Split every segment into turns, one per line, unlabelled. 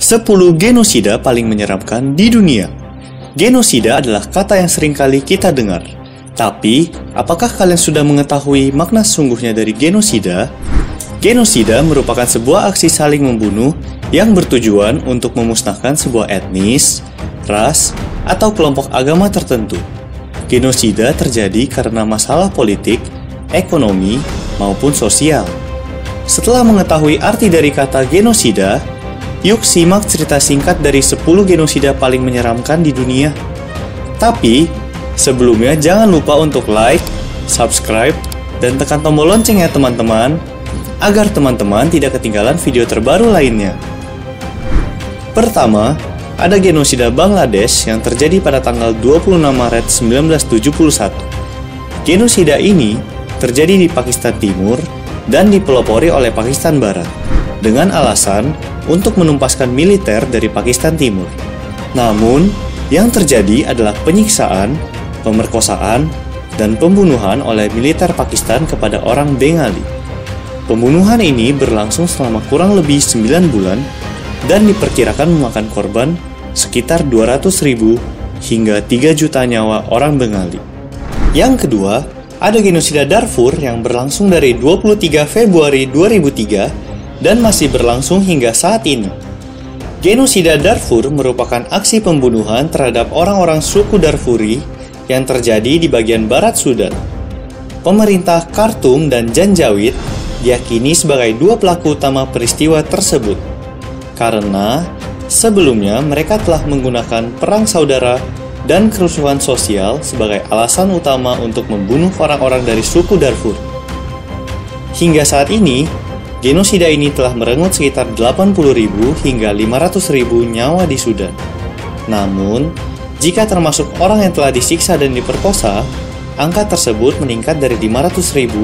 10 genosida paling menyeramkan di dunia. Genosida adalah kata yang sering kali kita dengar. Tapi, apakah kalian sudah mengetahui makna sesungguhnya dari genosida? Genosida merupakan sebuah aksi saling membunuh yang bertujuan untuk memusnahkan sebuah etnis, ras, atau kelompok agama tertentu. Genosida terjadi karena masalah politik, ekonomi, maupun sosial. Setelah mengetahui arti dari kata genosida, yuk simak cerita singkat dari 10 genosida paling menyeramkan di dunia. Tapi, sebelumnya jangan lupa untuk like, subscribe, dan tekan tombol lonceng ya teman-teman, agar teman-teman tidak ketinggalan video terbaru lainnya. Pertama, ada genosida Bangladesh yang terjadi pada tanggal 26 Maret 1971. Genosida ini terjadi di Pakistan Timur dan dipelopori oleh Pakistan Barat dengan alasan untuk menumpaskan militer dari Pakistan Timur. Namun, yang terjadi adalah penyiksaan, pemerkosaan, dan pembunuhan oleh militer Pakistan kepada orang Bengali. Pembunuhan ini berlangsung selama kurang lebih 9 bulan dan diperkirakan memakan korban sekitar 200.000 hingga 3 juta nyawa orang Bengali. Yang kedua, ada genosida Darfur yang berlangsung dari 23 Februari 2003 dan masih berlangsung hingga saat ini. Genosida Darfur merupakan aksi pembunuhan terhadap orang-orang suku Darfuri yang terjadi di bagian barat Sudan. Pemerintah Khartoum dan Janjaweed diyakini sebagai dua pelaku utama peristiwa tersebut, karena sebelumnya mereka telah menggunakan perang saudara dan kerusuhan sosial sebagai alasan utama untuk membunuh orang-orang dari suku Darfur. Hingga saat ini, genosida ini telah merenggut sekitar 80.000 hingga 500.000 nyawa di Sudan. Namun, jika termasuk orang yang telah disiksa dan diperkosa, angka tersebut meningkat dari 500.000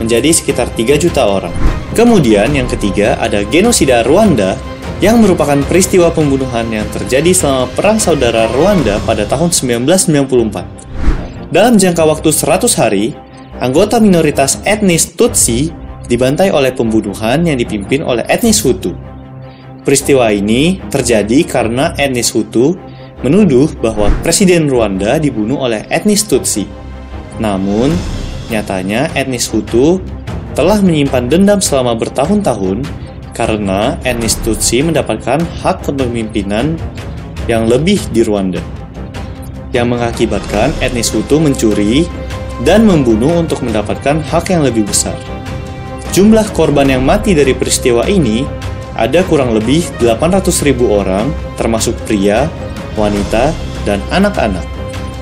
menjadi sekitar 3 juta orang. Kemudian yang ketiga ada genosida Rwanda yang merupakan peristiwa pembunuhan yang terjadi selama Perang Saudara Rwanda pada tahun 1994. Dalam jangka waktu 100 hari, anggota minoritas etnis Tutsi dibantai oleh pembunuhan yang dipimpin oleh etnis Hutu. Peristiwa ini terjadi karena etnis Hutu menuduh bahwa Presiden Rwanda dibunuh oleh etnis Tutsi. Namun, nyatanya etnis Hutu telah menyimpan dendam selama bertahun-tahun karena etnis Tutsi mendapatkan hak kepemimpinan yang lebih di Rwanda, yang mengakibatkan etnis Hutu mencuri dan membunuh untuk mendapatkan hak yang lebih besar. Jumlah korban yang mati dari peristiwa ini ada kurang lebih 800.000 orang, termasuk pria, wanita, dan anak-anak.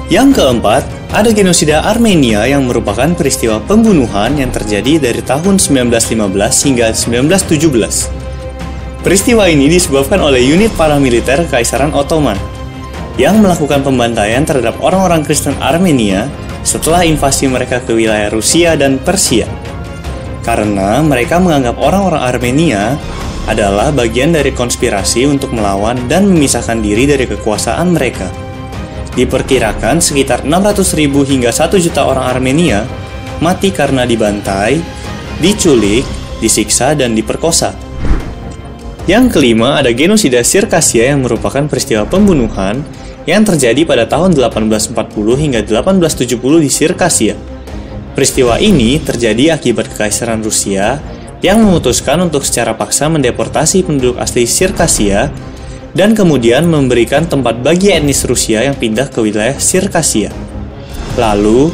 Yang keempat, ada genosida Armenia yang merupakan peristiwa pembunuhan yang terjadi dari tahun 1915 hingga 1917. Peristiwa ini disebabkan oleh unit paramiliter Kekaisaran Ottoman yang melakukan pembantaian terhadap orang-orang Kristen Armenia setelah invasi mereka ke wilayah Rusia dan Persia. Karena mereka menganggap orang-orang Armenia adalah bagian dari konspirasi untuk melawan dan memisahkan diri dari kekuasaan mereka. Diperkirakan sekitar 600.000 hingga 1 juta orang Armenia mati karena dibantai, diculik, disiksa, dan diperkosa. Yang kelima ada genosida Sirkasia yang merupakan peristiwa pembunuhan yang terjadi pada tahun 1840 hingga 1870 di Sirkasia. Peristiwa ini terjadi akibat Kekaisaran Rusia yang memutuskan untuk secara paksa mendeportasi penduduk asli Sirkasia dan kemudian memberikan tempat bagi etnis Rusia yang pindah ke wilayah Sirkasia. Lalu,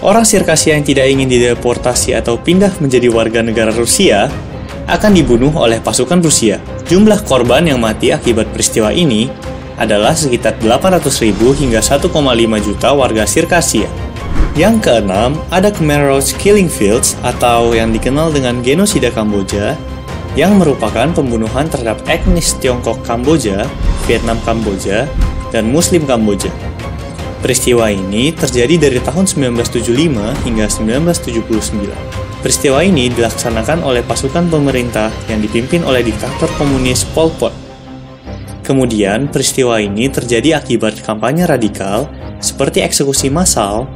orang Sirkasia yang tidak ingin dideportasi atau pindah menjadi warga negara Rusia akan dibunuh oleh pasukan Rusia. Jumlah korban yang mati akibat peristiwa ini adalah sekitar 800.000 hingga 1,5 juta warga Sirkasia. Yang keenam, ada Khmer Rouge Killing Fields atau yang dikenal dengan genosida Kamboja yang merupakan pembunuhan terhadap etnis Tiongkok Kamboja, Vietnam Kamboja, dan Muslim Kamboja. Peristiwa ini terjadi dari tahun 1975 hingga 1979. Peristiwa ini dilaksanakan oleh pasukan pemerintah yang dipimpin oleh diktator komunis Pol Pot. Kemudian, peristiwa ini terjadi akibat kampanye radikal seperti eksekusi massal,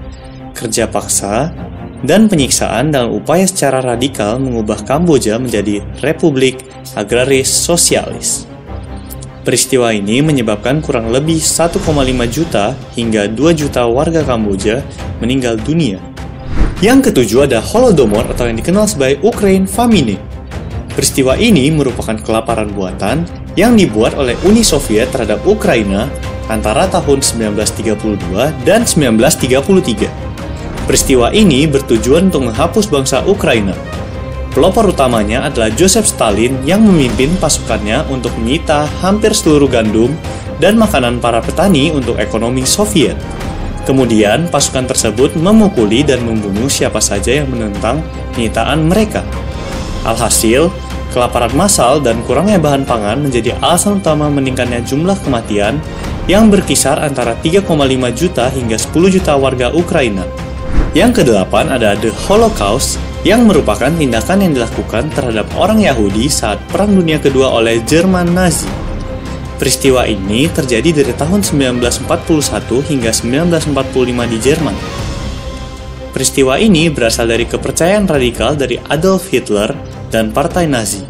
kerja paksa, dan penyiksaan dalam upaya secara radikal mengubah Kamboja menjadi Republik Agraris Sosialis. Peristiwa ini menyebabkan kurang lebih 1,5 juta hingga 2 juta warga Kamboja meninggal dunia. Yang ketujuh ada Holodomor atau yang dikenal sebagai Ukraine Famine. Peristiwa ini merupakan kelaparan buatan yang dibuat oleh Uni Soviet terhadap Ukraina antara tahun 1932 dan 1933. Peristiwa ini bertujuan untuk menghapus bangsa Ukraina. Pelopor utamanya adalah Joseph Stalin yang memimpin pasukannya untuk menyita hampir seluruh gandum dan makanan para petani untuk ekonomi Soviet. Kemudian, pasukan tersebut memukuli dan membunuh siapa saja yang menentang penyitaan mereka. Alhasil, kelaparan massal dan kurangnya bahan pangan menjadi alasan utama meningkatnya jumlah kematian yang berkisar antara 3,5 juta hingga 10 juta warga Ukraina. Yang kedelapan ada The Holocaust, yang merupakan tindakan yang dilakukan terhadap orang Yahudi saat Perang Dunia Kedua oleh Jerman Nazi. Peristiwa ini terjadi dari tahun 1941 hingga 1945 di Jerman. Peristiwa ini berasal dari kepercayaan radikal dari Adolf Hitler dan Partai Nazi,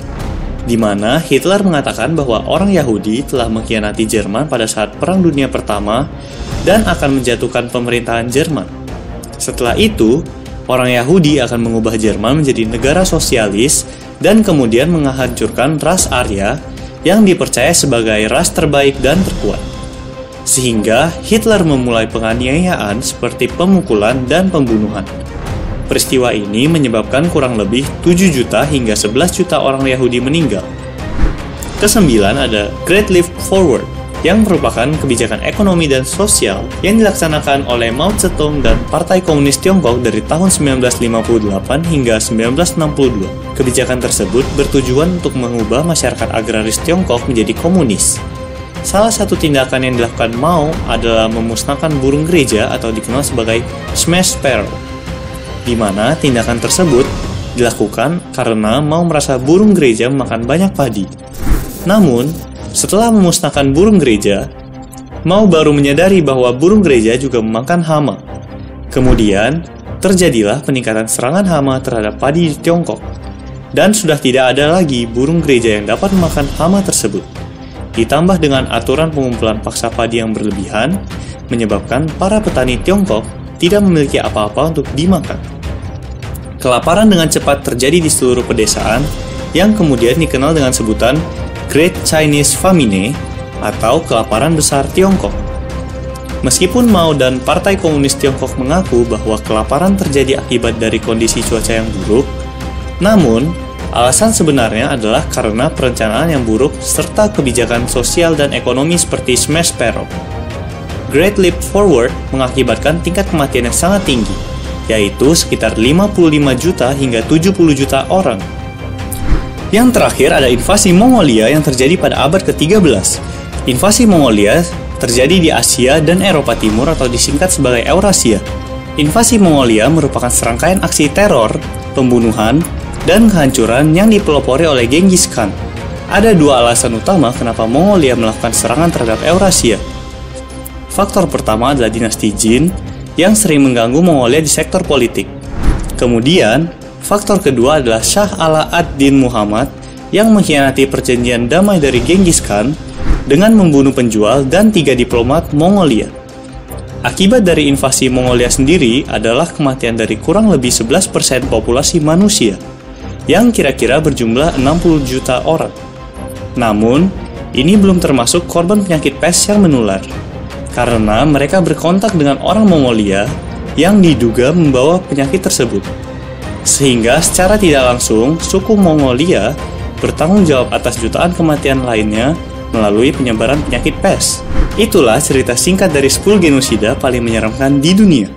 di mana Hitler mengatakan bahwa orang Yahudi telah mengkhianati Jerman pada saat Perang Dunia Pertama dan akan menjatuhkan pemerintahan Jerman. Setelah itu, orang Yahudi akan mengubah Jerman menjadi negara sosialis dan kemudian menghancurkan ras Arya yang dipercaya sebagai ras terbaik dan terkuat. Sehingga Hitler memulai penganiayaan seperti pemukulan dan pembunuhan. Peristiwa ini menyebabkan kurang lebih 7 juta hingga 11 juta orang Yahudi meninggal. Kesembilan ada Great Leap Forward, yang merupakan kebijakan ekonomi dan sosial yang dilaksanakan oleh Mao Zedong dan Partai Komunis Tiongkok dari tahun 1958 hingga 1962. Kebijakan tersebut bertujuan untuk mengubah masyarakat agraris Tiongkok menjadi komunis. Salah satu tindakan yang dilakukan Mao adalah memusnahkan burung gereja atau dikenal sebagai smash sparrow, di mana tindakan tersebut dilakukan karena Mao merasa burung gereja memakan banyak padi. Namun, setelah memusnahkan burung gereja, Mao baru menyadari bahwa burung gereja juga memakan hama. Kemudian, terjadilah peningkatan serangan hama terhadap padi di Tiongkok, dan sudah tidak ada lagi burung gereja yang dapat memakan hama tersebut. Ditambah dengan aturan pengumpulan paksa padi yang berlebihan, menyebabkan para petani Tiongkok tidak memiliki apa-apa untuk dimakan. Kelaparan dengan cepat terjadi di seluruh pedesaan, yang kemudian dikenal dengan sebutan Great Chinese Famine atau kelaparan besar Tiongkok. Meskipun Mao dan Partai Komunis Tiongkok mengaku bahwa kelaparan terjadi akibat dari kondisi cuaca yang buruk, namun alasan sebenarnya adalah karena perencanaan yang buruk serta kebijakan sosial dan ekonomi seperti smash sparrow. Great Leap Forward mengakibatkan tingkat kematian yang sangat tinggi, yaitu sekitar 55 juta hingga 70 juta orang. Yang terakhir ada invasi Mongolia yang terjadi pada abad ke-13. Invasi Mongolia terjadi di Asia dan Eropa Timur atau disingkat sebagai Eurasia. Invasi Mongolia merupakan serangkaian aksi teror, pembunuhan, dan kehancuran yang dipelopori oleh Genghis Khan. Ada dua alasan utama kenapa Mongolia melakukan serangan terhadap Eurasia. Faktor pertama adalah dinasti Jin yang sering mengganggu Mongolia di sektor politik. Kemudian, faktor kedua adalah Shah Ala ad-Din Muhammad yang mengkhianati perjanjian damai dari Genghis Khan dengan membunuh penjual dan 3 diplomat Mongolia. Akibat dari invasi Mongolia sendiri adalah kematian dari kurang lebih 11% populasi manusia, yang kira-kira berjumlah 60 juta orang. Namun, ini belum termasuk korban penyakit pes yang menular, karena mereka berkontak dengan orang Mongolia yang diduga membawa penyakit tersebut. Sehingga secara tidak langsung, suku Mongolia bertanggung jawab atas jutaan kematian lainnya melalui penyebaran penyakit pes. Itulah cerita singkat dari 10 genosida paling menyeramkan di dunia.